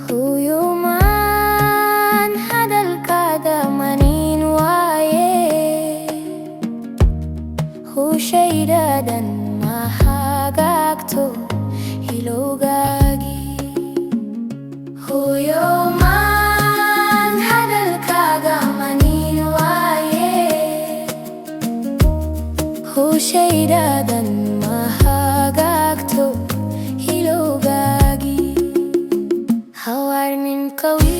Hooyo maan hadalkaaga manin waaye, hushaydadan ma hagaagto hilowgaagii. Hooyo maan hadalkaaga manin waaye, hushaydadan ma hagaagto hilowgaagii. Hawarnin kawi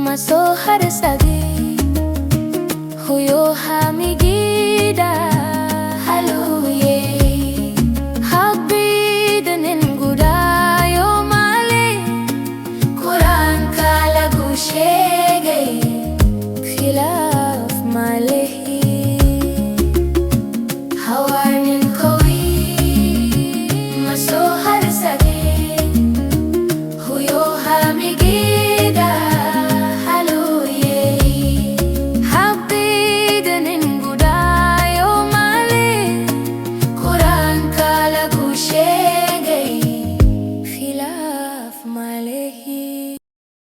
maso harsade, Hooyo hamigida